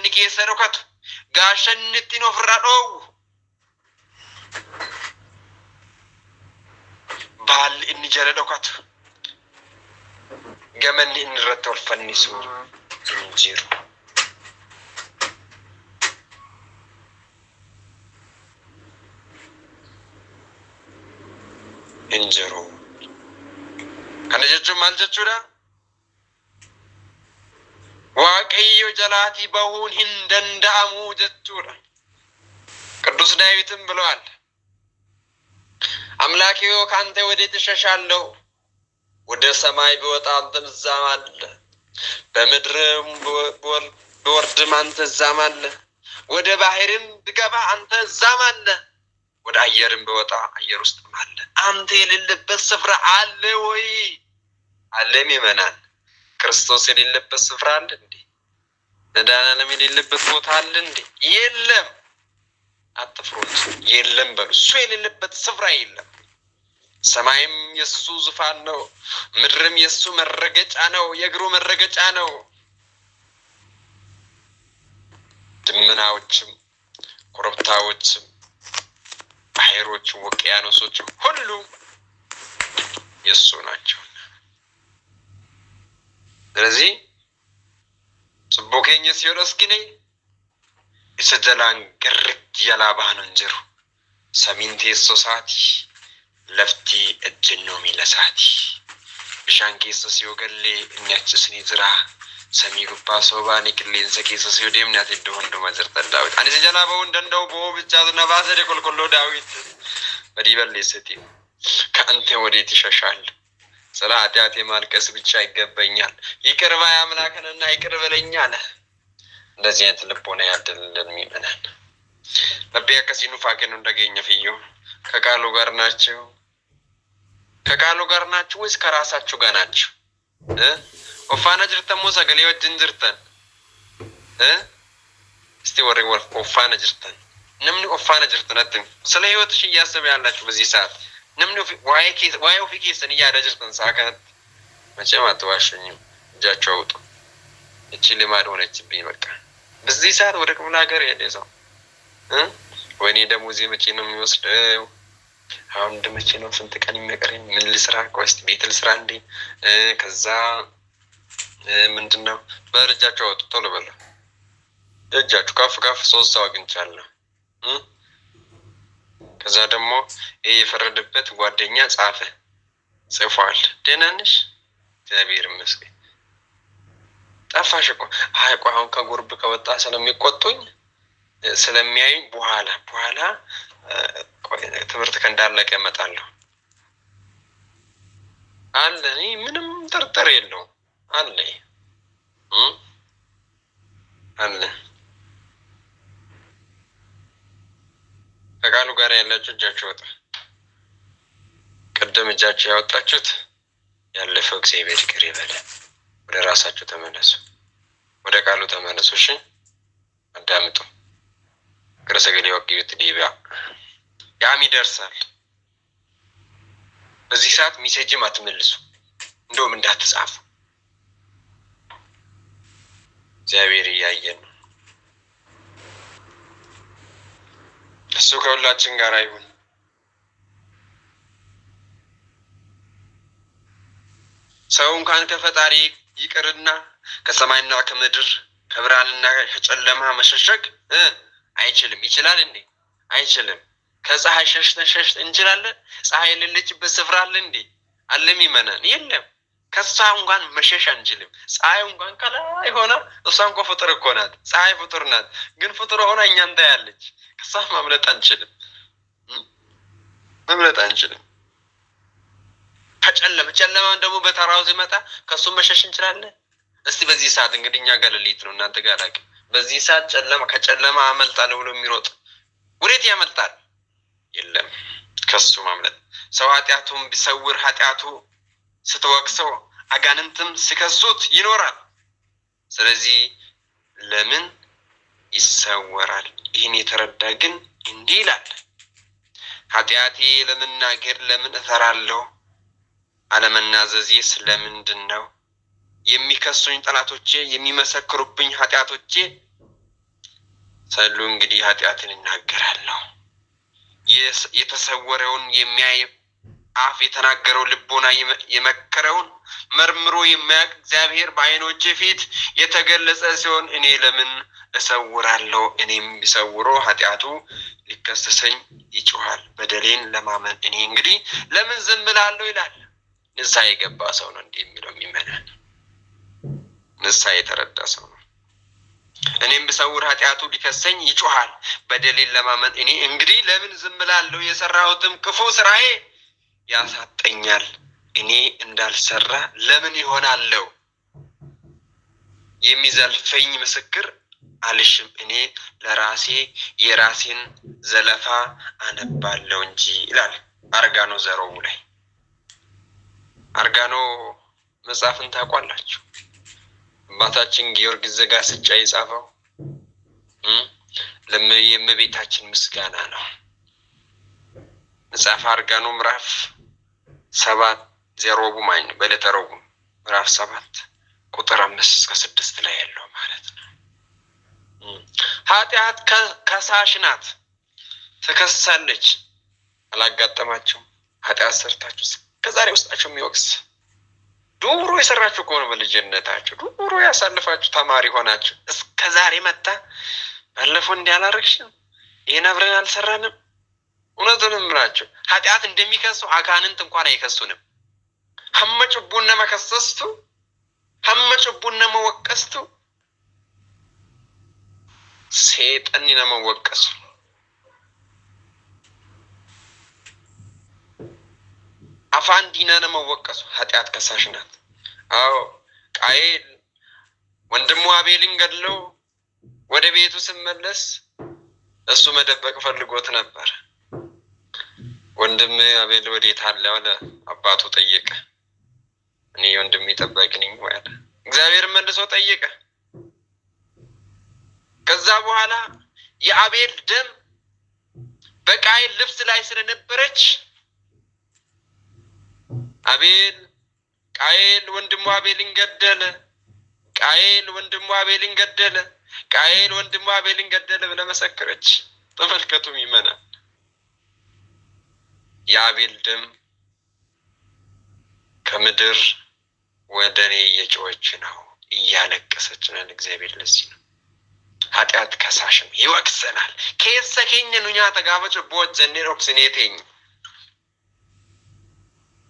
inni keessa dhokatu gaashan ittiin ofirraa dhoowwu baalli inni jala dhokatu gamanni inni irratti ol fannisu hin jiru. Injiru. Kana jechuun maal jechuudha? Waaqayyo jalaatii bahuun hin danda'amu jechuudha. ቅዱስ ዳዊትም ብለዋል አምላኬ ሆይ ካንተ ወዴት እሸሻለሁ? ወደ ሰማይ ብወጣ አንተ እዛም አለ፣ በምድርም ብወርድም አንተ እዛም አለ፣ ወደ ባህርም ብገባ አንተ እዛም አለ፣ ወደ አየርም ብወጣ አየር ውስጥም አለ። አንተ የሌለበት ስፍራ አለ ወይ? አለም ይመናል። ክርስቶስ የሌለበት ስፍራ አለ እንዴ? መድኃኒዓለም የሌለበት ቦታ አለ እንዴ? የለም። አትፍሩት። የለም በሉ። እሱ የሌለበት ስፍራ የለም። ሰማይም የሱ ዙፋን ነው፣ ምድርም የሱ መረገጫ ነው፣ የእግሩ መረገጫ ነው። ደመናዎችም ኮረብታዎችም ባህሮች ውቅያኖሶች ሁሉ የሱ ናቸው። ስለዚህ ጽቦከኝ ሲወርስኪኔ እሰጀላን ገርክ ያላባን እንጀሩ ሰሚንቴ ሶሳቲ ለፍቲ እጅኖ ሚለሳቲ ሻንኬ ሲወገሌ እኛችስኒ ዝራ ሰሚ ጉባ ሶባኒ ክሌንሰ ኬሰ ሲወደምናት እንደወንዶ ማዘርጠዳዊት አንዚ ጀላባው እንደንደው ቦብቻ ነባሰ ደቆልቆሎ ዳዊት በዲበልሰቲ ከአንተ ወዴት ይሸሻል? ስለ ኃጢአቴ ማልቀስ ብቻ ይገባኛል። ይቅር ባይ አምላክንና ይቅር በለኝ አለ። እንደዚህ አይነት ልቦና ያድልልን የሚመናን ነቢያ ከሲኑ ፋከን እንደገኘ ፍዩ ከቃሉ ጋር ናቸው። ከቃሉ ጋር ናቸው ወይስ ከራሳችሁ ጋር ናቸው? ኦፋና ጅርተሞ ሰገሌ ወጅን ጅርተን እስቲ ወሬ ኦፋና ጅርተን ነምን ኦፋና ጅርተን አጥም ስለ ህይወትሽ እያሰበ ያላችሁ በዚህ ሰዓት ነምን ዋይ ኦፊኬስን እያደረጅተን ሳከት መቼም አትዋሽኝም። እጃቸው አውጡ። እቺ ልማድ ሆነችብኝ በቃ። በዚህ ሰዓት ወደ ክፍለ ሀገር ሄደ ሰው ወይኔ ደሞዜ መቼ ነው የሚወስደው? አሁን ደመቼ ነው ስንት ቀን የሚቀረኝ? ምን ልስራ? ቆስት ቤት ልስራ እንዴ? ከዛ ምንድነው በእጃቸው አውጡ። ቶሎ በሉ እጃችሁ ካፍ ካፍ 3 ሰው አግኝቻለሁ። ከዛ ደግሞ ይሄ የፈረደበት ጓደኛ ጽፏል። ደህና ነሽ? እግዚአብሔር ይመስገን። ጠፋሽ እኮ። አይ ቆይ አሁን ከጉርብ ከወጣ ስለሚቆጡኝ ስለሚያዩኝ በኋላ ትምህርት ከእንዳለቀ እመጣለሁ አለ። እኔ ምንም ጥርጥር የለውም አለ አለ። ከቃሉ ጋር ያላችሁ እጃችሁ ወጣ። ቅድም እጃችሁ ያወጣችሁት ያለፈው እግዚአብሔር ይቅር ይበለን። ወደ ራሳችሁ ተመለሱ፣ ወደ ቃሉ ተመለሱ። እሺ አዳምጡ። ከረሰገሌ ወቅዩት ዲቢያ ያም ይደርሳል። በዚህ ሰዓት ሚሴጅም አትመልሱ፣ እንደውም እንዳትጻፉ። እግዚአብሔር እያየን ነው። እሱ ከሁላችን ጋር ይሁን። ሰው እንኳን ከፈጣሪ ይቅርና ከሰማይና ከምድር ከብርሃንና ከጨለማ መሸሸግ አይችልም። ይችላል እንዴ? አይችልም። ከፀሐይ ሸሽተን እንችላለን? ፀሐይ የሌለችበት ስፍራ አለ እንዴ? አለም ይመናን የለም። ከሷ እንኳን መሸሽ አንችልም። ፀሐይ እንኳን ከላይ ሆና እሷ እንኳን ፍጡር እኮ ናት። ፀሐይ ፍጡር ናት፣ ግን ፍጡር ሆና እኛን ታያለች። ከሷ ማምለጥ አንችልም፣ ማምለጥ አንችልም። ጨለማውን ደግሞ በተራው ሲመጣ ከሱ መሸሽ እንችላለን? እስቲ በዚህ ሰዓት እንግዲህ እኛ ጋር ሌሊት ነው፣ እናንተ ጋር አላውቅ። በዚህ ሰዓት ከጨለማ አመልጣለሁ ብሎ የሚሮጥ ወዴት ያመልጣል? የለም። ከሱ ማምለጥ ሰው ኃጢአቱን ቢሰውር ኃጢአቱ ስትወቅሰው አጋንንትም ሲከሱት ይኖራል። ስለዚህ ለምን ይሰወራል? ይህን የተረዳ ግን እንዲህ ይላል፣ ኃጢአቴ ለመናገር ለምን እፈራለሁ? አለመናዘዜ ስለምንድን ነው? የሚከሱኝ ጠላቶቼ፣ የሚመሰክሩብኝ ኃጢአቶቼ ሳሉ እንግዲህ ኃጢአትን እናገራለሁ። የተሰወረውን የሚያይ አፍ የተናገረው ልቦና የመከረውን መርምሮ የሚያውቅ እግዚአብሔር በዓይኖቼ ፊት የተገለጸ ሲሆን እኔ ለምን እሰውራለሁ? እኔም ቢሰውሮ ኃጢአቱ ሊከሰሰኝ ይጮሃል። በደሌን ለማመን እኔ እንግዲህ ለምን ዝም እላለሁ ይላል። ንስሐ የገባ ሰው ነው እንዲህ የሚለው የሚመናን ንስሐ የተረዳ ሰው ነው። እኔም ብሰውር ኃጢአቱ ሊከሰኝ ይጮሃል። በደሌን ለማመን እኔ እንግዲህ ለምን ዝም እላለሁ? የሰራሁትም ክፉ ስራዬ ያሳጠኛል። እኔ እንዳልሰራ ለምን ይሆናለሁ? የሚዘልፈኝ ምስክር አልሽም። እኔ ለራሴ የራሴን ዘለፋ አነባለሁ እንጂ ይላል አርጋኖ ዘሮቡ ላይ። አርጋኖ መጽሐፍን ታውቋላችሁ? አባታችን ጊዮርጊስ ዘጋስጫ የጻፈው የእመቤታችን ምስጋና ነው። መጽሐፍ አርጋኖ ምዕራፍ 7 ዘሮቡ ማይን በዕለተ ረቡዕ ምዕራፍ 7 ቁጥር 5 እስከ 6 ላይ ያለው ማለት ነው። ኃጢአት ከሳሽ ናት፣ ትከሳለች። አላጋጠማችሁም? ኃጢአት ሰርታችሁ ከዛሬ ውስጣችሁ የሚወቅስ ዱሮ የሰራችሁ ከሆነ በልጅነታችሁ ዱሮ ያሳልፋችሁ ተማሪ ሆናችሁ እስከ ዛሬ መጣ ባለፈው እንዲያላረግሽም ይሄን አብረን አልሰራንም። እውነቱንም ብላችሁ ኃጢአት እንደሚከሱ አጋንንት እንኳን አይከሱንም። ሐመጭቡነ መከሰስቱ ሐመጭቡነ መወቀስቱ ሰይጣን ነመወቀሱ አፋን ዲና ነመወቀሱ ኃጢአት ከሳሽ ናት። አዎ ቃየል ወንድሙ አቤልን ገድለው ወደ ቤቱ ሲመለስ እሱ መደበቅ ፈልጎት ነበር። ወንድም አቤል ወዴት አለ አለ። አባቱ ጠየቀ። እኔ ወንድሜ ጠባቂ ነኝ አለ። እግዚአብሔር መልሶ ጠየቀ። ከዛ በኋላ የአቤል ደም በቃየል ልብስ ላይ ስለነበረች ቃየል ወንድሙ አቤልን ገደለ። ቃየል ወንድሙ አቤልን ገደለ። ቃየል ወንድሙ አቤልን ገደለ ብለ መሰከረች። ተመልከቱም ይመናል። የአቤል ደም ከምድር ወደ እኔ እየጮኸች ነው፣ እያለቀሰች ነው። እግዚአብሔር ለዚህ ነው ኃጢአት ከሳሽም ይወቅሰናል። ከየሰከኝ ኑኛ ተጋበጭ ቦት ዘኔ ሮክስኔቴኝ።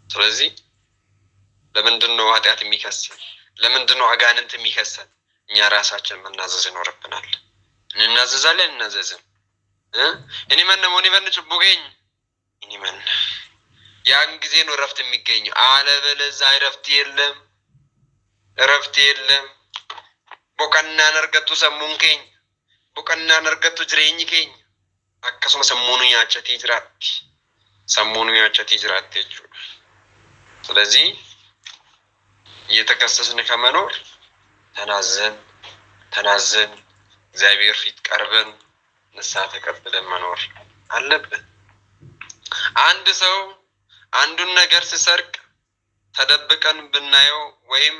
ስለዚህ ለምንድን ነው ኃጢአት የሚከሰን? ለምንድን ነው አጋንንት የሚከሰን? እኛ ራሳችን መናዘዝ ይኖርብናል። እንናዘዛለን፣ እናዘዝም እኔ ማነው እኔ በንጭ ቡገኝ እኔ ማን ያን ጊዜ ነው ረፍት የሚገኘው። አለበለዚያ ረፍት የለም፣ ረፍት የለም። ቦቀና ነርገቱ ሰሙንከኝ ቦቀና ነርገቱ ጅሬኝከኝ አከሱመ ሰሙኑ ያቸቲ ጅራት ሰሙኑ ያቸቲ ጅራት እጁ። ስለዚህ እየተከሰስን ከመኖር ተናዘን እግዚአብሔር ፊት ቀርበን ንስሐ ተቀብለን መኖር አለብን። አንድ ሰው አንዱን ነገር ሲሰርቅ ተደብቀን ብናየው ወይም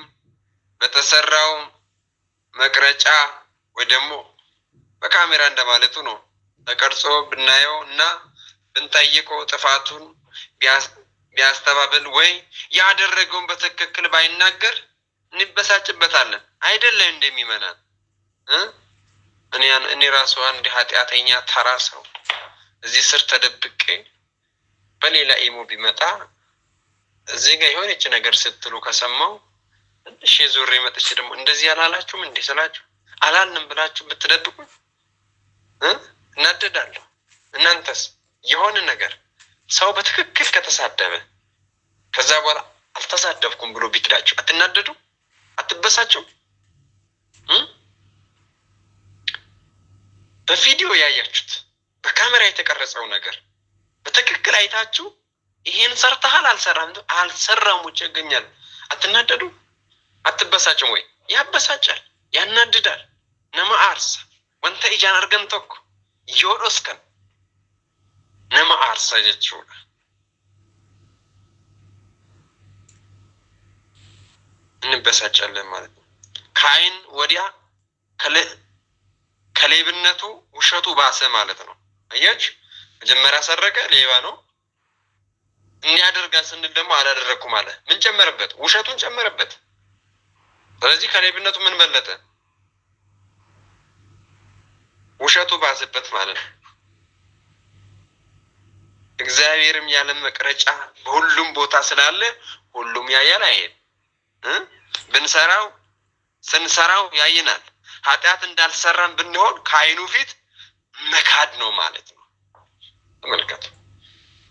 በተሰራው መቅረጫ ወይ ደግሞ በካሜራ እንደማለቱ ነው ተቀርጾ ብናየው እና ብንጠይቀው ጥፋቱን ቢያስተባብል ወይ ያደረገውን በትክክል ባይናገር እንበሳጭበታለን። አይደለም እንደሚመናን እኔ ራሱ አንድ ኃጢአተኛ ተራ ሰው እዚህ ስር ተደብቄ በሌላ ኢሞ ቢመጣ እዚህ ጋር የሆነች ነገር ስትሉ ከሰማው እሺ ዞሬ መጥቼ ደግሞ እንደዚህ ያላላችሁም እንዴ ስላችሁ አላልንም ብላችሁ ብትደብቁ እናደዳለሁ። እናንተስ የሆነ ነገር ሰው በትክክል ከተሳደበ ከዛ በኋላ አልተሳደብኩም ብሎ ቢክዳችሁ አትናደዱ? አትበሳጩ? በቪዲዮ ያያችሁት በካሜራ የተቀረጸው ነገር በትክክል አይታችሁ ይሄን ሰርተሃል አልሰራም ውጭ ይገኛል አትናደዱ? አትበሳጭም ወይ? ያበሳጫል፣ ያናድዳል። ነማ አርሳ ወንተ ኢጃን አርገን ተኩ ይወዶስከን ነማ አርሳ ጀቹ እንበሳጫለን ማለት ነው። ከአይን ወዲያ ከሌብነቱ ውሸቱ ባሰ ማለት ነው። አያችሁ መጀመሪያ ሰረቀ ሌባ ነው። እንዲያደርጋል ስንል ደግሞ አላደረኩም አለ። ምን ጨመረበት? ውሸቱን ጨመረበት። ስለዚህ ከሌብነቱ ምን በለጠ? ውሸቱ ባሰበት ማለት ነው። እግዚአብሔርም ያለ መቅረጫ በሁሉም ቦታ ስላለ ሁሉም ያያል አይሄድ ብንሰራው ስንሰራው ያይናል። ኃጢአት እንዳልሰራን ብንሆን ከዓይኑ ፊት መካድ ነው ማለት ነው። ተመልከቱ።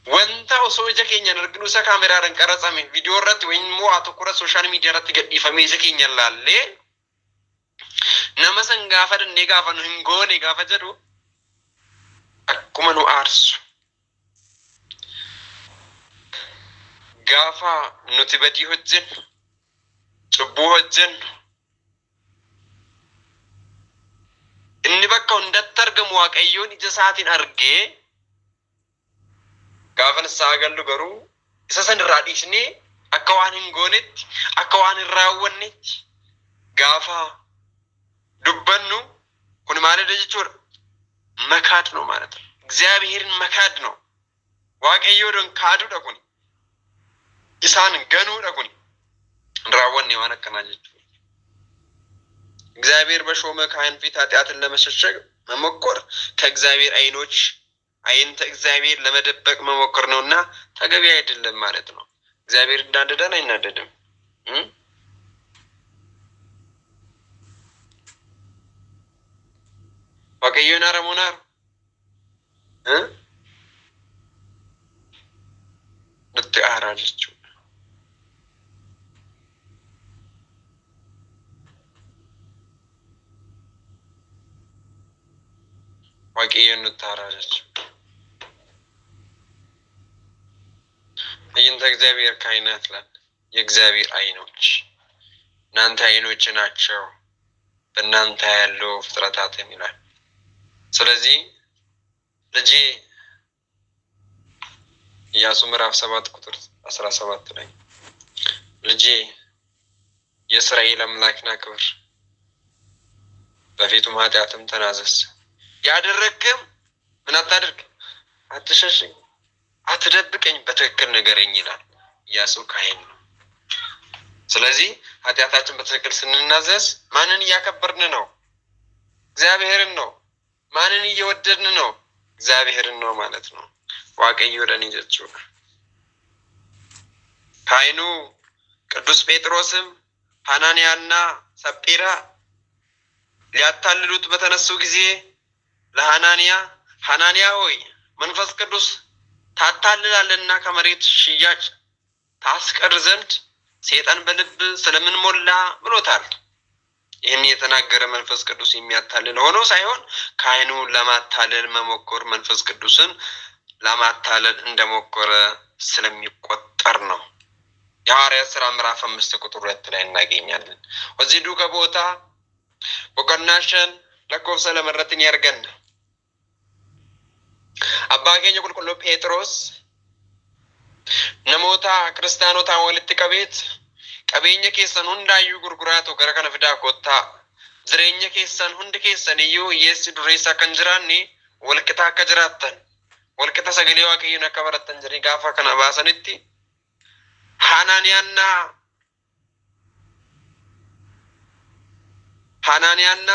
ወንታው ሶጀ ኬኛ ነርግኑ ሰ ካሜራን ቀረጻሜ ቪዲዮ ረት ወይም ሞ አተኩረ ሶሻል ሚዲያ ረት ገዲፈሜ ዘኬኛ ላለ ነመሰን ጋፈደ ነጋፈኑ ህንጎኔ ጋፈጀዱ አኩመኑ አርሱ ጋፋ ኑቲ በዲ ሆጀን ጭቡ ሆጀን inni bakka hundatti argamu waaqayyoon ija isaatiin argee gaafa isaa gallu garuu isa san irraa dhiisnee akka waan hin goonetti akka waan hin raawwannetti gaafa dubbannu kun maalidha jechuudha? መካድ ነው ማለት ነው። እግዚአብሔርን መካድ ነው። waaqayyoon kaadudha kun isaan ganuudha kun raawwanne waan akkanaa jechuudha። እግዚአብሔር በሾመ ካህን ፊት ኃጢአትን ለመሸሸግ መሞከር ከእግዚአብሔር አይኖች አይንተ እግዚአብሔር ለመደበቅ መሞከር ነውና ተገቢ አይደለም ማለት ነው። እግዚአብሔር እንዳንደደን አይናደድም። waaqayyoon aramunar nutti aaraa jechuudha። waaqayyoon nutti aaraa jechuudha። አይንተ እግዚአብሔር ካህናት ላል የእግዚአብሔር አይኖች እናንተ አይኖች ናቸው በእናንተ ያለው ፍጥረታትን ይላል። ስለዚህ ልጄ ኢያሱ ምዕራፍ 7 ቁጥር 17 ላይ ልጄ የእስራኤል አምላክና ክብር በፊቱም ኃጢአትም ተናዘዝ ያደረግክም ምን አታድርግ አትሸሽኝ አትደብቀኝ በትክክል ንገረኝ ይላል ኢያሱ ካህን ነው። ስለዚህ ኃጢአታችን በትክክል ስንናዘዝ ማንን እያከበርን ነው? እግዚአብሔርን ነው። ማንን እየወደድን ነው? እግዚአብሔርን ነው ማለት ነው። waaqayyo ደን ይዘችው ካህኑ ቅዱስ ጴጥሮስም ሐናንያና ሰጲራ ሊያታልሉት በተነሱ ጊዜ ለሐናንያ ሆይ መንፈስ ቅዱስ ታታልላለና ከመሬት ሽያጭ ታስቀር ዘንድ ሰይጣን በልብ ስለምን ሞላ ብሎታል። ይህን የተናገረ መንፈስ ቅዱስ የሚያታልል ሆኖ ሳይሆን ካህኑ ለማታለል መሞከር መንፈስ ቅዱስን ለማታለል እንደሞከረ ስለሚቆጠር ነው። የሐዋርያት ሥራ ምዕራፍ 5 ቁጥር 2 ላይ እናገኛለን። ወዚህ ዱከ ቦታ ወቀናሸን ለኮብሰ ለመረትን ያርገን አባ ኬኛ ቁልቁሉ ጴጥሮስ ነሞታ ክርስቲያኖታ ወልት ቀቤት ቀቤኛ ኬሰን ሁንዳዩ ጉርጉራቶ ገረከነ ፍዳ ኮታ ዝሬኛ ኬሰን ሁንድ ኬሰን እዩ ኢየሱስ ዱሬሳ ከንጅራኒ ወልቅታ ከጅራተን ወልቅታ ሰገሌ ዋቀዩን አከበረተን ጅሪ ጋፋ ከነ ባሰንቲ ሐናንያና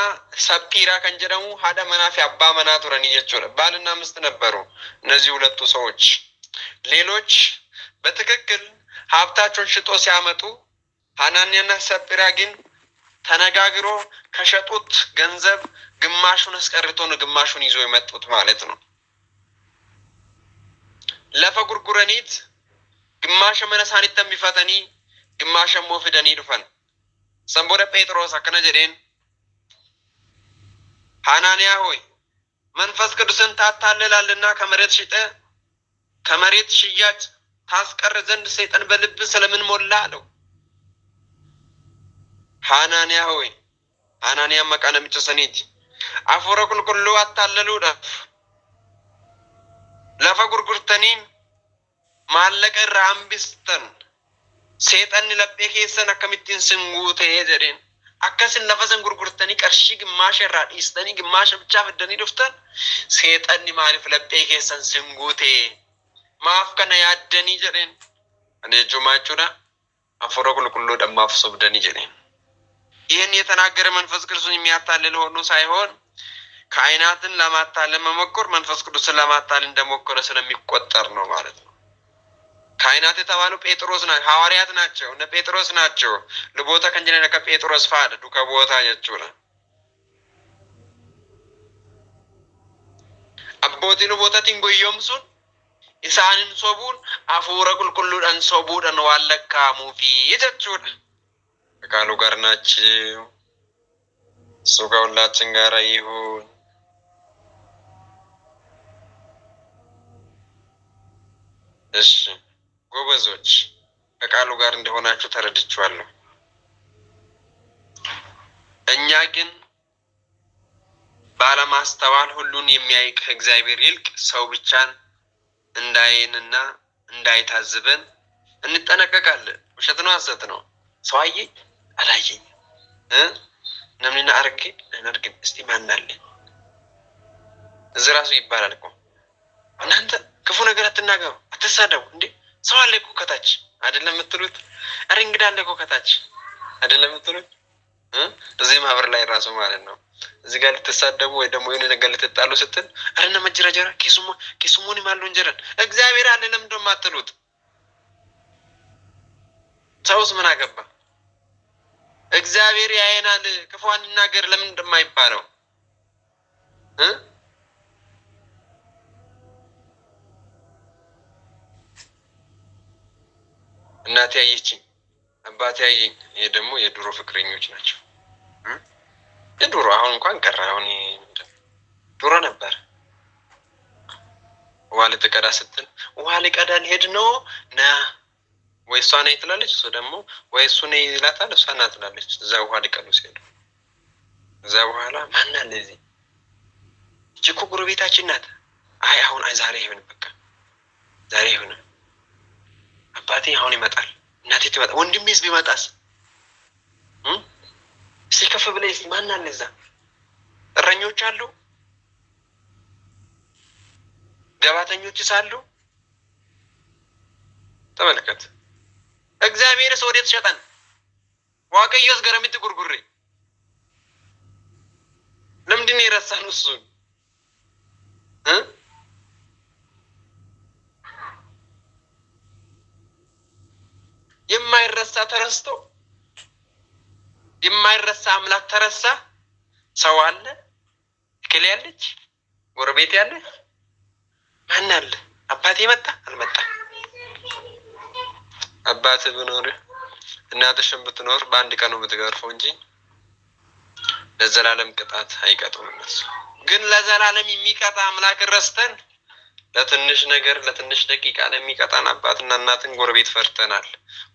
ሰጲራ ከንጀደሙ ሀደ መናፊ አባ መና ቱረኒ ጀቹudha ባልና ሚስት ነበሩ እነዚህ ሁለቱ ሰዎች። ሌሎች በትክክል ሀብታቸውን ሽጦ ሲያመጡ ሐናንያና ሰጲራ ግን ተነጋግሮ ከሸጡት ገንዘብ ግማሹን አስቀርቶ ነው ግማሹን ይዞ የመጡት ማለት ነው። ለፈጉርጉረኒት ግማሽ መነሳኒት ተሚፈተኒ ግማሽ ሞፍደኒ ዱፈን ሰንቦደ ጴጥሮስ አከነ ጀዴን ሐናንያ ሆይ መንፈስ ቅዱስን ታታልላልና ከመሬት ሽያጭ ታስቀር ዘንድ ሰይጣን በልብ ስለምን ሞላ አለው። ሐናንያ ሆይ ሐናንያ መቃነ ምጭሰኒት አፎረ ቁልቁሉ አታለሉዳ ለፈጉርጉርተኒን ማለቀ ራምቢስተን ሰይጣን ለጴ ኬሰን አከሚቲን ስንጉቴ ጀዴን akkasin lafa san gurgurtanii qarshii gimmaasha irraa dhiistanii gimmaasha bichaa fiddanii dhuftan seexanni maaliif laphee keessan sin guute maaf kana yaaddanii jedheen ani jechuun jechuudha አፈሮ ቁልቁሉ ደማፍ ሶብደኒ ጀኔ ይህን የተናገረ መንፈስ ቅዱስን የሚያታልል ሆኖ ሳይሆን ካይናትን ለማታለል መሞከር መንፈስ ቅዱስን ለማታለል እንደሞከረ ስለሚቆጠር ነው ማለት ነው። ካይናት የተባሉ ጴጥሮስ ናቸው፣ ሐዋርያት ናቸው፣ እነ ጴጥሮስ ናቸው። ለቦታ ከንጀነ ከጴጥሮስ ፋደ ዱከ ቦታ የቹና አቦቲ ለቦታ ቲንጎዮምሱን ኢሳንን ሶቡን አፉረ ቁልቁሉን ሶቡን ዋለካሙፊ የቹና ቃሉ ጋር ናቸው። እሱ ከሁላችን ጋር ይሁን። እሺ ጎበዞች ከቃሉ ጋር እንደሆናችሁ ተረድቻለሁ። እኛ ግን ባለማስተዋል ሁሉን የሚያይ እግዚአብሔር ይልቅ ሰው ብቻን እንዳይንና እንዳይታዝበን እንጠነቀቃለን። ውሸት ነው፣ ሐሰት ነው። ሰው አየኝ አላየኝ ነምንና አርጌ ነርግ እስቲ ማን አለ እዚህ ራሱ ይባላል እኮ እናንተ ክፉ ነገር አትናገሩ አትሳደቡ እንዴ ሰው አለ እኮ ከታች አይደለም የምትሉት? አረ እንግዳ አለ እኮ ከታች አይደለም የምትሉት? እዚህ ማህበር ላይ ራሱ ማለት ነው እዚህ ጋር ልትሳደቡ ወይ ደግሞ የሆነ ነገር ልትጣሉ ስትል አረና መጀራጀራ ኪሱሙኒ ማሉ እንጀራን እግዚአብሔር አለ ለምን ደም አትሉት? ሰውስ ምን አገባ? እግዚአብሔር ያየናል ክፉን ነገር ለምን እንደማይባለው እናቴ ያየችኝ አባቴ ያየኝ። ይሄ ደግሞ የድሮ ፍቅረኞች ናቸው። የድሮ አሁን እንኳን ቀረ። አሁን ድሮ ነበር። ውሃ ልትቀዳ ስትል ውሃ ልቀዳ ልሄድ ነው ና ወይ እሷ ነይ ትላለች፣ እሱ ደግሞ ወይ እሱ ነይ ይላታል፣ እሷ ና ትላለች። እዛ ውሃ ሊቀዱ ሲሄዱ እዛ በኋላ ማን አለ እዚህ እቺ እኮ ጎረቤታችን ናት። አይ አሁን ዛሬ ይሁን በቃ ዛሬ ይሁን አባቴ አሁን ይመጣል፣ እናቴ ትመጣ፣ ወንድሜስ ቢመጣስ ሲከፍ ብለይስ ማን አለ እዛ? እረኞች አሉ፣ ገባተኞችስ አሉ። ተመልከት። እግዚአብሔርስ ወዴት ሸጠን? ዋቀዮስ ገረሚት ጉርጉሬ ለምንድን ነው የረሳነው እሱን? የማይረሳ ተረስቶ የማይረሳ አምላክ ተረሳ። ሰው አለ፣ እክል ያለች፣ ጎረቤት ያለ ማን አለ? አባቴ መጣ አልመጣ? አባቴ ብኖር እናትሽም ብትኖር በአንድ ቀን ነው የምትገርፈው እንጂ ለዘላለም ቅጣት አይቀጡም እነሱ። ግን ለዘላለም የሚቀጣ አምላክ ረስተን ለትንሽ ነገር ለትንሽ ደቂቃ ለሚቀጣን አባትና እናትን ጎረቤት ፈርተናል።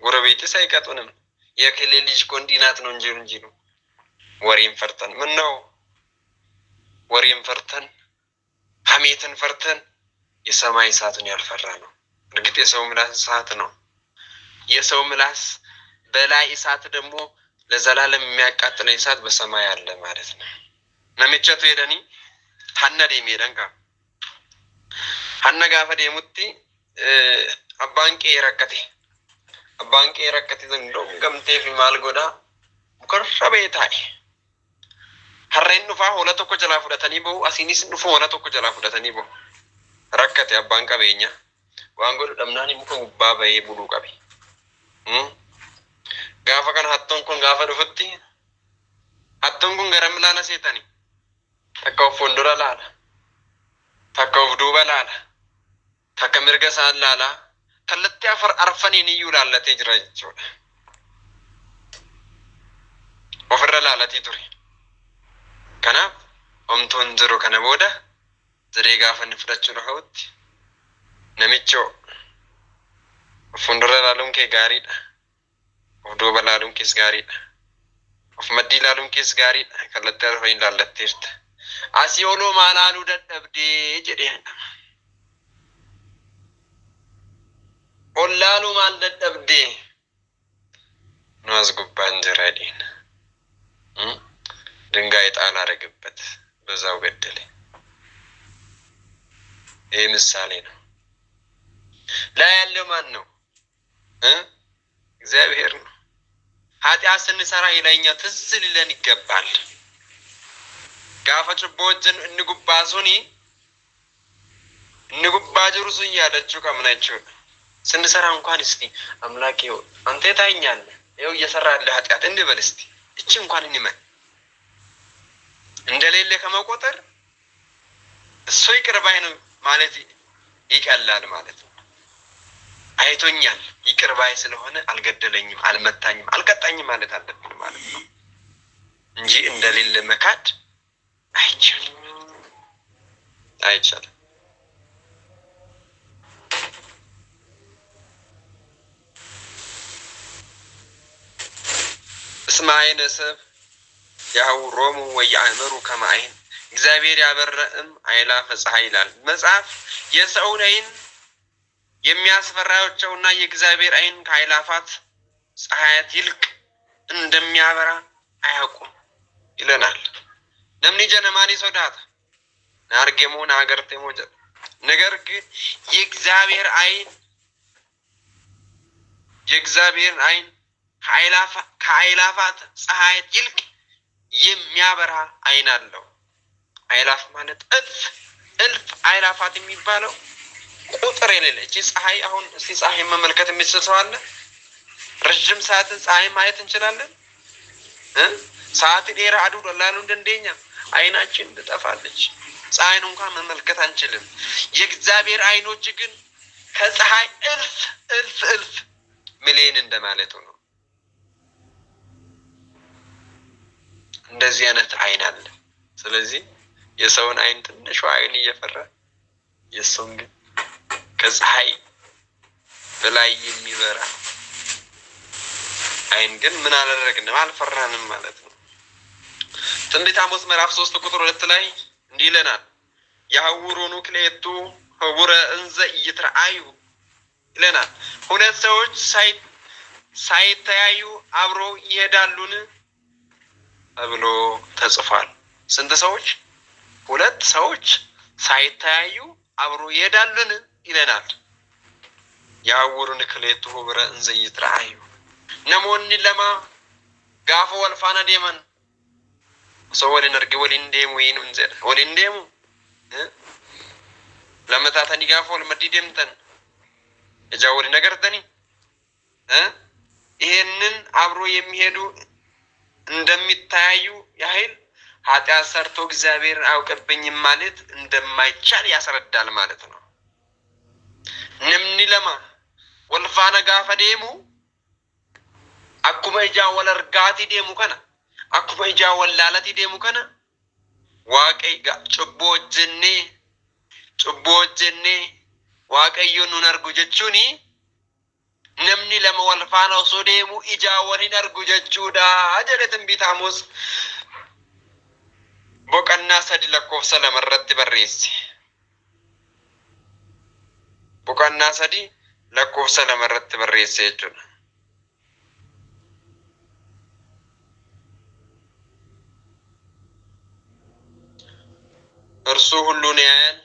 ጎረቤትስ አይቀጡንም። የክሌ ልጅ ኮንዲናት ነው እንጂ ነው ወሬን ፈርተን ምን ነው ወሬን ፈርተን ሐሜትን ፈርተን የሰማይ እሳትን ያልፈራ ነው። እርግጥ የሰው ምላስ እሳት ነው። የሰው ምላስ በላይ እሳት ደግሞ ለዘላለም የሚያቃጥለው እሳት በሰማይ አለ ማለት ነው። ነምጨቱ ሄደኒ ሐነደ የሚሄደንካ ሐነ ጋፈ ደሙቲ አባንቄ ረከቴ ዘንዶ ገምቴ ፊማል ጎዳ ሙከረበይታይ ሐረን ኑፋ ሆለ ተኮ ጀላ ፍደተኒ ቦ አሲኒስ ኑፎ ሆለ ተኮ ጀላ ፍደተኒ ቦ ረከቴ አባንቃ በኛ ዋንጎ ደምናኒ ሙከ ባባዬ ቡሉ ቀቢ ጋፈ ከን ሀቶን ኩን ጋፈ ዱፍቲ ሀቶን ኩን ገረም ላለ ሴተኒ ተከው ፎንዶራ ላላ ተከው ዱበ ላላ ተከምርገ ሳል ላላ ከለጥ ያፈር አርፈኒ ንዩ ላለቴ ጅራቸው ወፈረ ላለቴ ቱሪ ከና ኦምቶን ዝሮ ከነቦዳ ዘሬ ጋፈ ንፍራቸው ለሁት ነሚቾ ፎንዶራ ላሉም ከ ጋሪዳ ወዶ በላሉም ከስ ጋሪዳ of maddi lalum kes gari kallatti arfain lallattirta asiolo malalu dadabde jedhe ollalu mal dadabde nas gubban jaradin ድንጋይ ጣል አደረገበት፣ በዛው ገደለ። ይህ ምሳሌ ነው። ላይ ያለው ማን ነው? እግዚአብሔር ነው። ኃጢአት ስንሰራ የላይኛው ትዝ ሊለን ይገባል። ጋፈ ጭቦችን እንጉባሱኒ እንጉባ ጅሩሱን ያለችው ከምናቸው ስንሰራ እንኳን እስቲ አምላኬ ሆይ አንተ ታይኛለህ፣ ይኸው እየሰራ ያለ ኃጢአት እንበል እስቲ እቺ እንኳን እንመን እንደሌለ ከመቆጠር እሱ ይቅር ባይ ነው ማለት ይቀላል ማለት ነው። አይቶኛል ይቅር ባይ ስለሆነ አልገደለኝም፣ አልመታኝም፣ አልቀጣኝም ማለት አለብን ማለት ነው እንጂ እንደሌለ መካድ አይቻልም። እስመ ዓይነ ሰብ ያዕውሮሙ ወየአእምሩ ከመ ዓይን እግዚአብሔር ያበረእም አእላፈ ፀሐይ ይላል መጽሐፍ። የሰውን ዓይን የሚያስፈራቸውና የእግዚአብሔር ዓይን ከአእላፋት ፀሐያት ይልቅ እንደሚያበራ አያውቁም ይለናል። ነምኒ ጀነማኒ ሶዳታ ናርጌሞን አገርቴሞ ጀ ነገር ግን የእግዚአብሔር ዓይን ከአእላፋት ፀሐያት ይልቅ የሚያበራ ዓይን አለው። አእላፍ ማለት እልፍ አእላፋት የሚባለው ቁጥር የሌለች ፀሐይ። አሁን እስቲ ፀሐይ መመልከት የሚችል ሰው አለ? ረጅም ሰዓትን ፀሐይ ማየት እንችላለን? ሰዓት ዴራ አዱ ዶላሉ እንደኛ ዓይናችን ትጠፋለች። ፀሐይን እንኳን መመልከት አንችልም። የእግዚአብሔር ዓይኖች ግን ከፀሐይ እልፍ ሚሊዮን እንደማለት ነው። እንደዚህ አይነት ዓይን አለ። ስለዚህ የሰውን ዓይን ትንሿ ዓይን እየፈራ የሰውን ግን ከፀሐይ በላይ የሚበራ ዓይን ግን ምን አላደረግንም? አልፈራንም ማለት ነው። ትንቢተ አሞጽ ምዕራፍ 3 ቁጥር 2 ላይ እንዲህ ይለናል። ያዕውሩኑ ክልኤቱ ህቡረ እንዘ ኢይትረአዩ ይለናል። ሁለት ሰዎች ሳይተያዩ አብረው ይሄዳሉን ተብሎ ተጽፏል። ስንት ሰዎች? ሁለት ሰዎች ሳይተያዩ አብረው ይሄዳሉን ይለናል። ያዕውሩኑ ክልኤቱ ህቡረ እንዘ ኢይትረአዩ ነሞኒ ለማ ጋፎ ወልፋና ዴመን ሰው ወሊን አርጌ ወሊን ዴሙ ይኑን ዘ ወሊን ዴሙ ለመታተኒ ጋፎ ለመዲ ዴምተን እጃወሊ ነገርተኒ ይሄንን አብሮ የሚሄዱ እንደሚታያዩ ያህል ኃጢአት ሰርቶ እግዚአብሔርን አያውቅብኝም ማለት እንደማይቻል ያስረዳል ማለት ነው። ነምኒ ለማ ወልፋና ጋፈ ዴሙ akkuma ijaa wal argaatii deemu kana akkuma ijaa wallaalatii deemu kana waaqayyo cubboo hojjennee waaqayyo nun argu jechuuni namni lama wal faana osoo deemu ijaa waliin argu jechuudha jedhe tinbiita Amoos boqonnaa 3 lakkoofsa 2 irratti barreesse. boqonnaa 3 lakkoofsa 2 irratti barreesse jechuudha. እርሱ ሁሉን ያያል።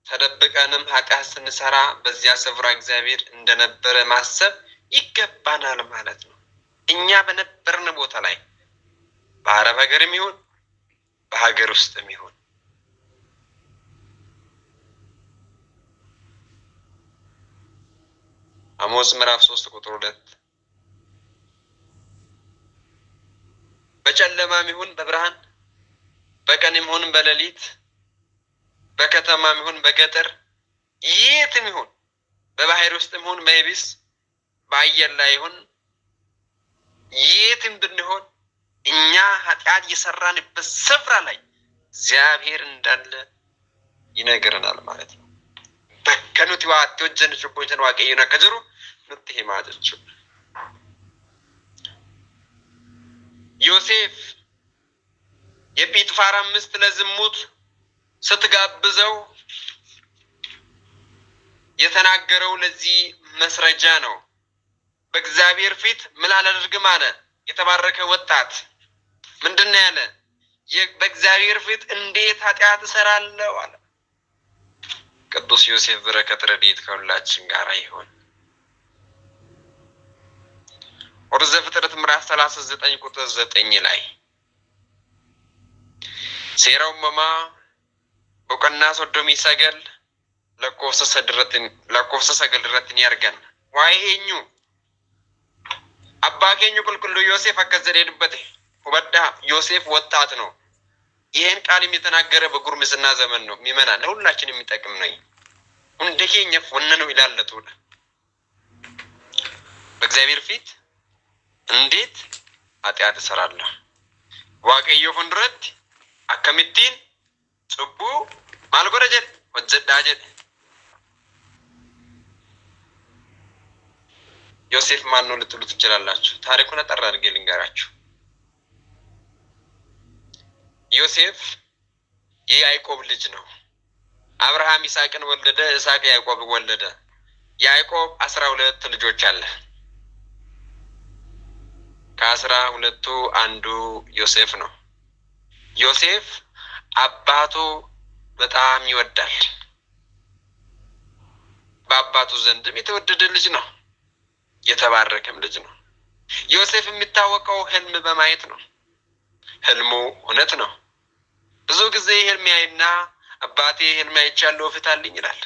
ተደብቀንም ኃጢአት ስንሰራ በዚያ ስፍራ እግዚአብሔር እንደነበረ ማሰብ ይገባናል ማለት ነው። እኛ በነበርን ቦታ ላይ በአረብ ሀገርም ይሁን በሀገር ውስጥም ይሁን አሞጽ ምዕራፍ 3 ቁጥር 2 በጨለማም ይሁን በብርሃን በቀንም ይሁን በሌሊት በከተማም ይሁን በገጠር የትም ይሁን በባህር ውስጥም ይሁን በየብስ በአየር ላይ ይሁን የትም ብንሆን እኛ ኃጢአት የሰራንበት ስፍራ ላይ እግዚአብሔር እንዳለ ይነግረናል ማለት ነው። በከኑት ዋት ወጀን ጭቆንተን ዋቀዩና ከጀሩ ኑት ሄማደች ዮሴፍ የጲጥፋራ ሚስት ለዝሙት ስትጋብዘው የተናገረው ለዚህ መስረጃ ነው። በእግዚአብሔር ፊት ምን አላደርግም አለ። የተባረከ ወጣት ምንድነው ያለ? በእግዚአብሔር ፊት እንዴት ኃጢአት እሰራለሁ አለ። ቅዱስ ዮሴፍ በረከት ረድኤት ከሁላችን ጋር ይሁን። ኦሪት ዘፍጥረት ምዕራፍ 39 ቁጥር 9 ላይ ሴራው መማ በቀና ሶዶሚ ሰገል ለኮፍሰ ሰገል ረትን ያርገን ዋይሄኙ አባኬኙ ቁልቁሉ ዮሴፍ አከዘደድበት ወበዳ ዮሴፍ ወጣት ነው። ይሄን ቃል የሚተናገረ በጉርምስና ዘመን ነው። የሚመና ለሁላችን የሚጠቅም ነው። እንደኬኛ ወነነው ይላለቱ በእግዚአብሔር ፊት እንዴት ኃጢአት እሰራለሁ ዋቀዮ ፈንድረት አከምቲን ጽቡ ማልጎረጀት ወጀዳጀት ዮሴፍ ማን ነው ልትሉ ትችላላችሁ። ታሪኩን አጠር አድርጌ ልንገራችሁ። ዮሴፍ የያዕቆብ ልጅ ነው። አብርሃም ይስሐቅን ወለደ፣ ይስሐቅ ያዕቆብን ወለደ። ያዕቆብ 12 ልጆች አለ። ከ12ቱ አንዱ ዮሴፍ ነው። ዮሴፍ አባቱ በጣም ይወዳል። በአባቱ ዘንድም የተወደደ ልጅ ነው። የተባረከም ልጅ ነው። ዮሴፍ የሚታወቀው ህልም በማየት ነው። ህልሙ እውነት ነው። ብዙ ጊዜ ህልም ያይና አባቴ ህልም አይቻለሁ ፍታልኝ ይላል።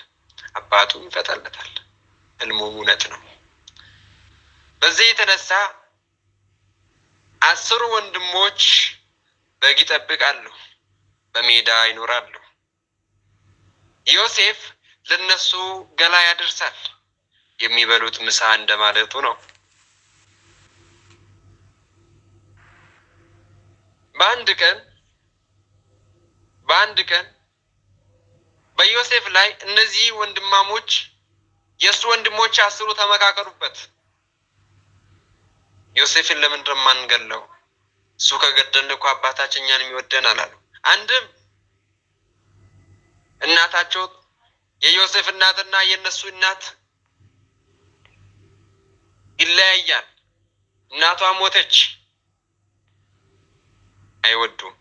አባቱም ይፈታለታል። ህልሙ እውነት ነው። በዚህ የተነሳ 10 ወንድሞች በግ ይጠብቃሉ፣ በሜዳ ይኖራሉ። ዮሴፍ ለነሱ ገላ ያደርሳል። የሚበሉት ምሳ እንደማለቱ ነው። በአንድ ቀን በዮሴፍ ላይ እነዚህ ወንድማሞች የሱ ወንድሞች 10 ተመካከሩበት። ዮሴፍን ለምን እንደማንገለው እሱ ከገደልን እኮ አባታችን እኛን የሚወደናል አሉ። አንድም እናታቸው የዮሴፍ እናትና የነሱ እናት ይለያያል። እናቷ ሞተች። አይወዱም።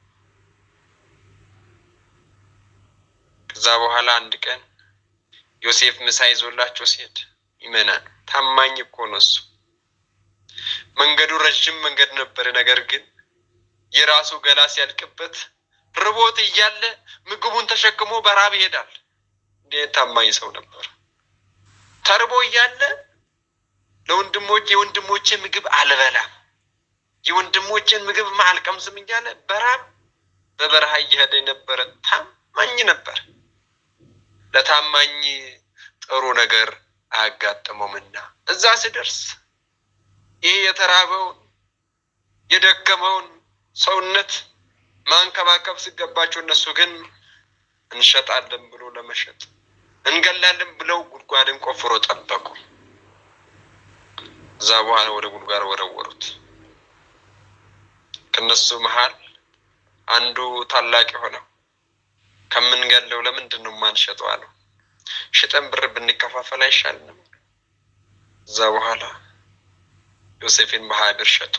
ከዛ በኋላ አንድ ቀን ዮሴፍ ምሳ ይዞላቸው ሲሄድ ይመናል። ታማኝ እኮ ነው እሱ። መንገዱ ረጅም መንገድ ነበር። ነገር ግን የራሱ ገላ ሲያልቅበት ርቦት እያለ ምግቡን ተሸክሞ በራብ ይሄዳል። እንዴት ታማኝ ሰው ነበር! ተርቦ እያለ የወንድሞቼ ምግብ አልበላም፣ የወንድሞቼን ምግብ አልቀምስም እያለ በራብ በበረሃ እየሄደ የነበረ ታማኝ ነበር። ለታማኝ ጥሩ ነገር አያጋጥመውምና እዛ ሲደርስ ይህ የተራበውን የደከመውን ሰውነት ማንከባከብ ሲገባቸው እነሱ ግን እንሸጣለን ብሎ ለመሸጥ እንገላለን ብለው ጉድጓድን ቆፍሮ ጠበቁ። እዛ በኋላ ወደ ጉድጓድ ወረወሩት። ከነሱ መሃል አንዱ ታላቅ የሆነው ከምንገለው ለምንድን ነው የማንሸጠው አለው። ሽጠን ብር ብንከፋፈል አይሻልም? እዛ በኋላ ዮሴፍን በ20 ብር ሸጡ።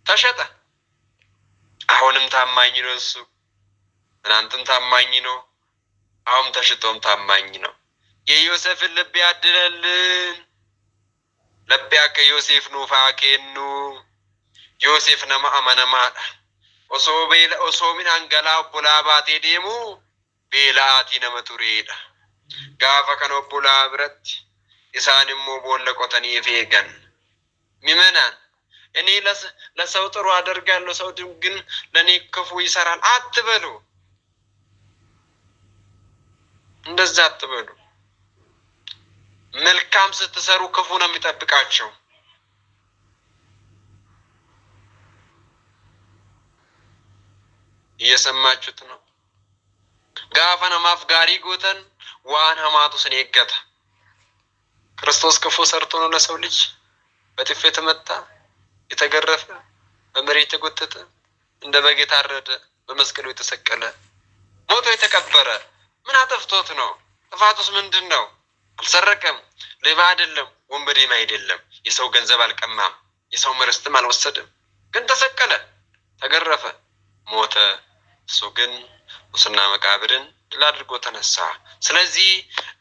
ተሸጠ። አሁንም ታማኝ ነው እሱ። እናንተም ታማኝ ነው። አሁን ተሽጦም ታማኝ ነው። የዮሴፍን ልብ ያድለልን። ለቢያ ከዮሴፍ ኑፋ ከኑ ዮሴፍ ነማ አመነማ ኦሶ ሚን አንገላ ቡላ ባቴ ደሙ ቤላቲ ነመቱሬዳ ጋፋ ከኖ ቡላ ብረት ኢሳንሞ ቦለ ቆተኒ ይፈገን ሚመናን እኔ ለሰው ጥሩ አደርጋለሁ ሰው ግን ለኔ ክፉ ይሰራል አትበሉ። እንደዛ አትበሉ። መልካም ስትሰሩ ክፉ ነው የሚጠብቃቸው። እየሰማችሁት ነው። ጋፋና ማፍጋሪ ጎተን ዋን ሀማቱ ስኔገታ ክርስቶስ ክፉ ሰርቶ ነው ለሰው ልጅ በጥፊ የተመታ የተገረፈ በመሬት የተጎተተ እንደ በግ የታረደ በመስቀሉ የተሰቀለ ሞቶ የተቀበረ። ምን አጠፍቶት ነው? ጥፋቱስ ምንድን ነው? አልሰረቀም፣ ሌባ አይደለም፣ ወንበዴም አይደለም፣ የሰው ገንዘብ አልቀማም፣ የሰው ርስትም አልወሰደም። ግን ተሰቀለ። ተገረፈ፣ ሞተ። እሱ ግን ሙስና መቃብርን ድል አድርጎ ተነሳ። ስለዚህ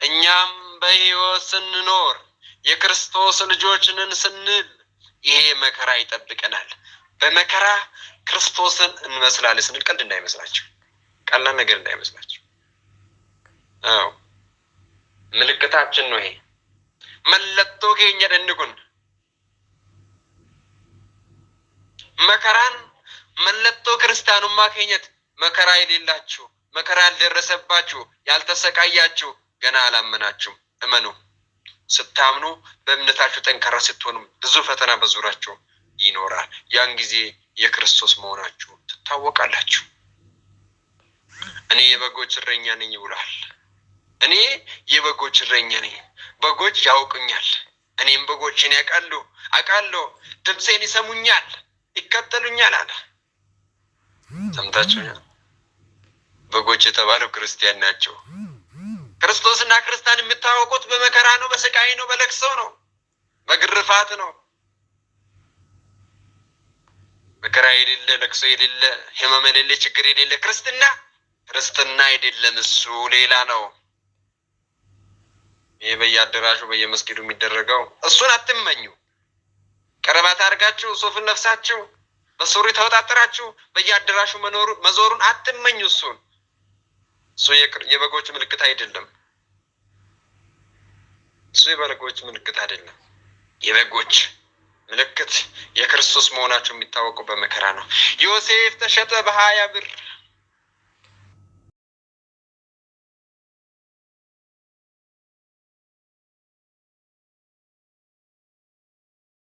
እኛም በሕይወት ስንኖር የክርስቶስ ልጆች ነን ስንል ይሄ መከራ ይጠብቀናል። በመከራ ክርስቶስን እንመስላለን ስንል ቀልድ እንዳይመስላችሁ፣ ቀላል ነገር እንዳይመስላችሁ። አዎ ምልክታችን ነው ይሄ። መለቶ ኬኛ ደንጉን መከራን መለቶ ክርስቲያኑማ ኬኘት መከራ የሌላችሁ መከራ ያልደረሰባችሁ ያልተሰቃያችሁ ገና አላመናችሁም። እመኑ። ስታምኑ በእምነታችሁ ጠንካራ ስትሆኑ ብዙ ፈተና በዙሪያችሁ ይኖራል። ያን ጊዜ የክርስቶስ መሆናችሁ ትታወቃላችሁ። እኔ የበጎች እረኛ ነኝ ብሏል። እኔ የበጎች እረኛ ነኝ፣ በጎች ያውቁኛል፣ እኔም በጎችን አውቃለሁ፣ ድምፄን ይሰሙኛል፣ ይከተሉኛል አለ። ሰምታችሁኛል? በጎች የተባለው ክርስቲያን ናቸው። ክርስቶስና ክርስቲያን የምታወቁት በመከራ ነው፣ በስቃይ ነው፣ በለቅሶ ነው፣ በግርፋት ነው። መከራ የሌለ ለቅሶ የሌለ ሕመም የሌለ ችግር የሌለ ክርስትና አይደለም። እሱ ሌላ ነው። ይህ በየአዳራሹ በየመስጊዱ የሚደረገው እሱን አትመኙ። ቀረባት አድርጋችሁ ሱፍን ለብሳችሁ በሱሪ ተወጣጥራችሁ በየአዳራሹ መዞሩን አትመኙ። እሱ የበጎች ምልክት አይደለም። እሱ የበጎች ምልክት አይደለም። የበጎች ምልክት የክርስቶስ መሆናቸው የሚታወቀው በመከራ ነው። ዮሴፍ ተሸጠ በ20 ብር።